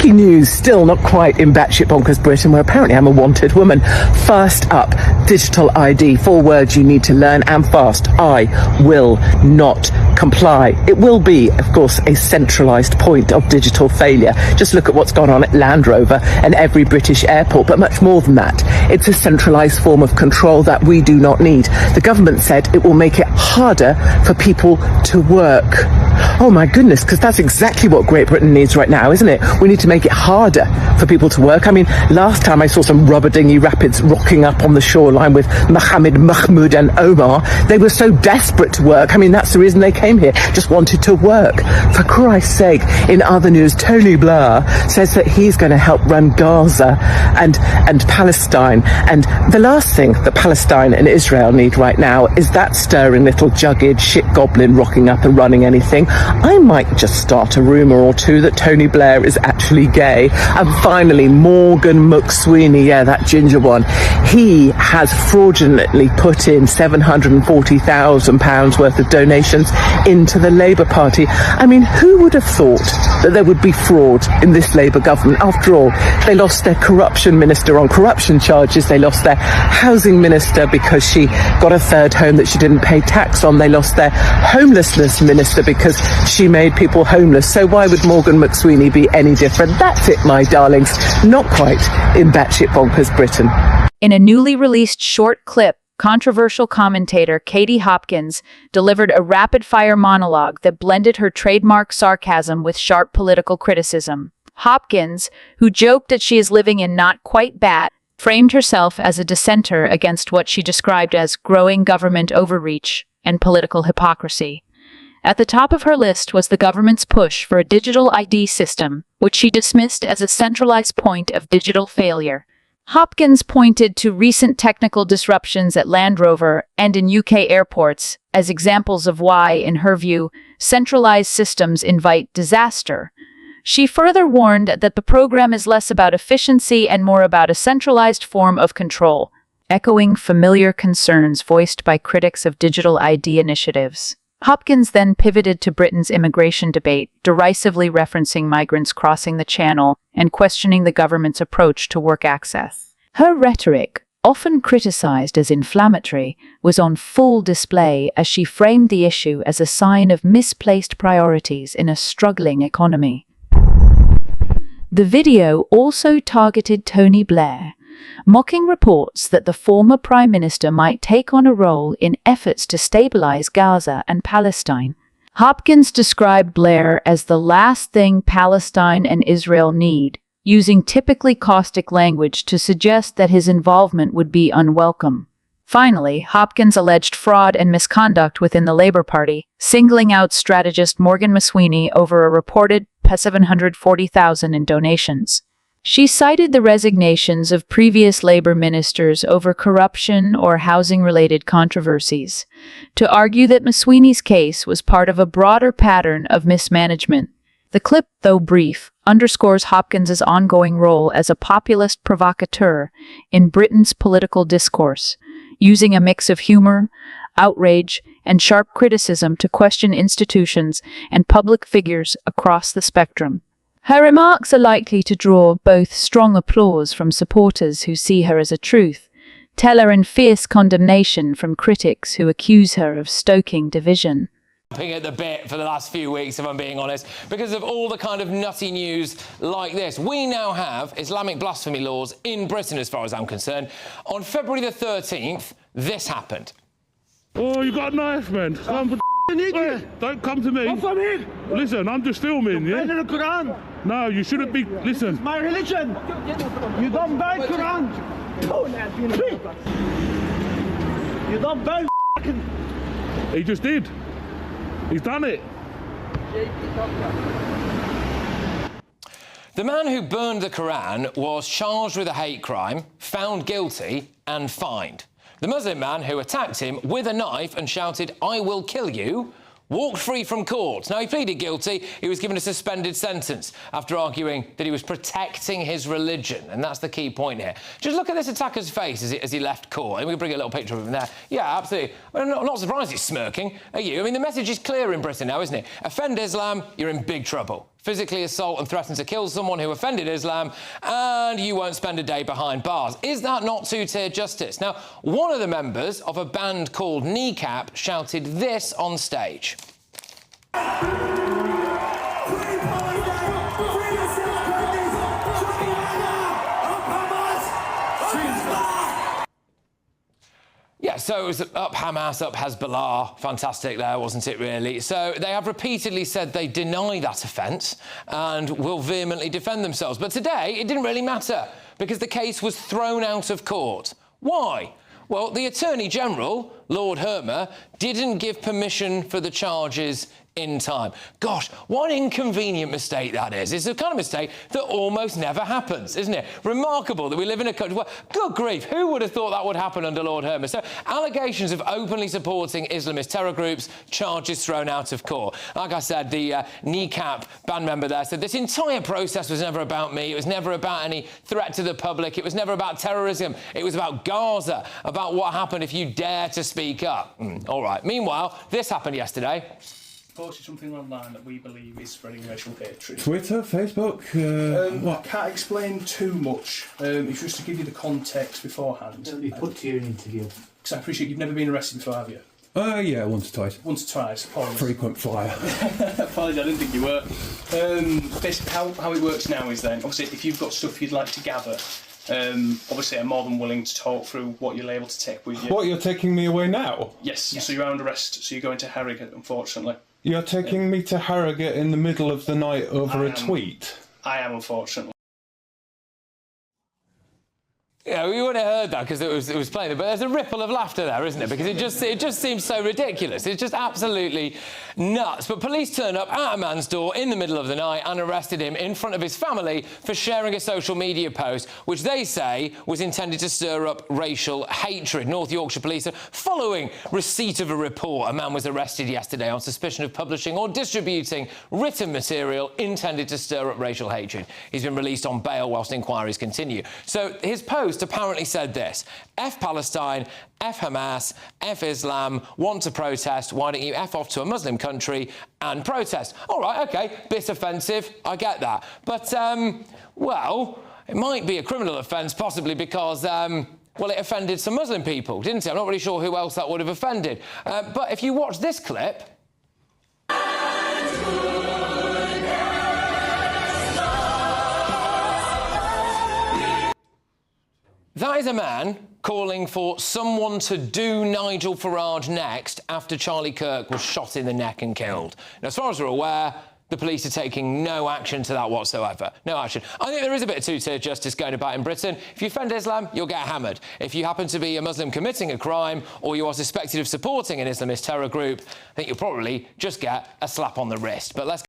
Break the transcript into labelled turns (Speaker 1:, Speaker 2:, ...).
Speaker 1: happy news, still not quite in batshit bonkers Britain, where apparently I'm a wanted woman. First up, digital ID. 4 words you need to learn, and fast. I will not comply. It will be, of course, a centralised point of digital failure. Just look at what's gone on at Land Rover and every British airport, but much more than that. It's a centralised form of control that we do not need. The government said it will make it harder for people to work. Oh my goodness, because that's exactly what Great Britain needs right now, isn't it? We need to make it harder for people to work. I mean, last time I saw some rubber dinghy rapids rocking up on the shoreline with Mohammed, Mahmoud and Omar, they were so desperate to work. I mean, that's the reason they came here, just wanted to work. For Christ's sake. In other news, Tony Blair says that he's going to help run Gaza and Palestine. And the last thing that Palestine and Israel need right now is that stirring little jugged shit goblin rocking up and running anything. I might just start a rumour or two that Tony Blair is actually gay. And finally, Morgan McSweeney, yeah, that ginger one, he has fraudulently put in £740,000 worth of donations into the Labour Party. I mean, who would have thought that there would be fraud in this Labour government? After all, they lost their corruption minister on corruption charges. They lost their housing minister because she got a third home that she didn't pay tax on. They lost their homelessness minister because she made people homeless. So why would Morgan McSweeney be any different? That's it, my darlings. Not quite in batshit bonkers Britain.
Speaker 2: In a newly released short clip, controversial commentator Katie Hopkins delivered a rapid-fire monologue that blended her trademark sarcasm with sharp political criticism. Hopkins, who joked that she is living in not quite bad, framed herself as a dissenter against what she described as growing government overreach and political hypocrisy. At the top of her list was the government's push for a digital ID system, which she dismissed as a centralized point of digital failure. Hopkins pointed to recent technical disruptions at Land Rover and in UK airports as examples of why, in her view, centralized systems invite disaster. She further warned that the program is less about efficiency and more about a centralized form of control, echoing familiar concerns voiced by critics of digital ID initiatives. Hopkins then pivoted to Britain's immigration debate, derisively referencing migrants crossing the Channel and questioning the government's approach to work access. Her rhetoric, often criticized as inflammatory, was on full display as she framed the issue as a sign of misplaced priorities in a struggling economy. The video also targeted Tony Blair, mocking reports that the former Prime Minister might take on a role in efforts to stabilize Gaza and Palestine. Hopkins described Blair as the last thing Palestine and Israel need, using typically caustic language to suggest that his involvement would be unwelcome. Finally, Hopkins alleged fraud and misconduct within the Labour Party, singling out strategist Morgan McSweeney over a reported $740,000 in donations. She cited the resignations of previous Labour ministers over corruption or housing-related controversies, to argue that McSweeney's case was part of a broader pattern of mismanagement. The clip, though brief, underscores Hopkins's ongoing role as a populist provocateur in Britain's political discourse, using a mix of humor, outrage, and sharp criticism to question institutions and public figures across the spectrum. Her remarks are likely to draw both strong applause from supporters who see her as a truth teller and fierce condemnation from critics who accuse her of stoking division.
Speaker 3: At the bit for the last few weeks, if I'm being honest, because of all the kind of nutty news like this. We now have Islamic blasphemy laws in Britain, as far as I'm concerned. On February the 13th, this happened.
Speaker 4: Oh, you got a knife, man. Don't come to me.
Speaker 5: What for me?
Speaker 4: Listen, I'm just filming, yeah?
Speaker 5: Burn the Quran.
Speaker 4: No, you shouldn't be. Listen.
Speaker 5: It's my religion. You don't burn Quran. You don't burn.
Speaker 4: He just did. He's done it.
Speaker 3: The man who burned the Quran was charged with a hate crime, found guilty and fined. The Muslim man who attacked him with a knife and shouted, "I will kill you," walked free from court. Now, he pleaded guilty. He was given a suspended sentence after arguing that he was protecting his religion. And that's the key point here. Just look at this attacker's face as he left court. And we can bring a little picture of him there. Yeah, absolutely. I'm not surprised he's smirking, are you? I mean, the message is clear in Britain now, isn't it? Offend Islam, you're in big trouble. physically assault and threaten to kill someone who offended Islam, and you won't spend a day behind bars. Is that not two-tier justice? Now, one of the members of a band called Kneecap shouted this on stage. Yeah, so it was up Hamas, up Hezbollah. Fantastic there, wasn't it, really? So they have repeatedly said they deny that offence and will vehemently defend themselves. But today, it didn't really matter because the case was thrown out of court. Why? Well, the Attorney General, Lord Hermer, didn't give permission for the charges in time. Gosh, what an inconvenient mistake that is. It's the kind of mistake that almost never happens, isn't it? Remarkable that we live in a country where, good grief, who would have thought that would happen under Lord Hermer? So, allegations of openly supporting Islamist terror groups, charges thrown out of court. Like I said, the Kneecap band member there said, this entire process was never about me. It was never about any threat to the public. It was never about terrorism. It was about Gaza, about what happened if you dare to speak up. All right. Meanwhile, this happened yesterday.
Speaker 6: Posted something online that we believe is spreading racial hatred.
Speaker 4: Twitter, Facebook,
Speaker 6: I can't explain too much. It's just to give you the context beforehand.
Speaker 5: It'll be put to you in an interview.
Speaker 6: Because I appreciate you've never been arrested before, have you?
Speaker 4: yeah, once or twice.
Speaker 6: Once or twice, apologies.
Speaker 4: Frequent flyer.
Speaker 6: Apologies, I didn't think you were. Basically, how it works now is then, obviously, if you've got stuff you'd like to gather, obviously I'm more than willing to talk through what you're able to take with you.
Speaker 4: What, you're taking me away now?
Speaker 6: Yes, so you're under arrest, so you're going to Harrogate, unfortunately.
Speaker 4: You're taking me to Harrogate in the middle of the night over a tweet?
Speaker 6: I am, unfortunately.
Speaker 3: Yeah, we would have heard that because it was playing, but there's a ripple of laughter there, isn't it? Because it just seems so ridiculous. It's just absolutely nuts. But police turned up at a man's door in the middle of the night and arrested him in front of his family for sharing a social media post, which they say was intended to stir up racial hatred. North Yorkshire Police are following receipt of a report. A man was arrested yesterday on suspicion of publishing or distributing written material intended to stir up racial hatred. He's been released on bail whilst inquiries continue. So his post apparently said this: F Palestine, F Hamas, F Islam, want to protest, why don't you F off to a Muslim country and protest? All right, OK, bit offensive, I get that. But, well, it might be a criminal offence, possibly because, well, it offended some Muslim people, didn't it? I'm not really sure who else that would have offended. But if you watch this clip... That is a man calling for someone to do Nigel Farage next after Charlie Kirk was shot in the neck and killed. Now, as far as we're aware, the police are taking no action to that whatsoever. No action. I think there is a bit of two-tier justice going about in Britain. If you offend Islam, you'll get hammered. If you happen to be a Muslim committing a crime or you are suspected of supporting an Islamist terror group, I think you'll probably just get a slap on the wrist. But let's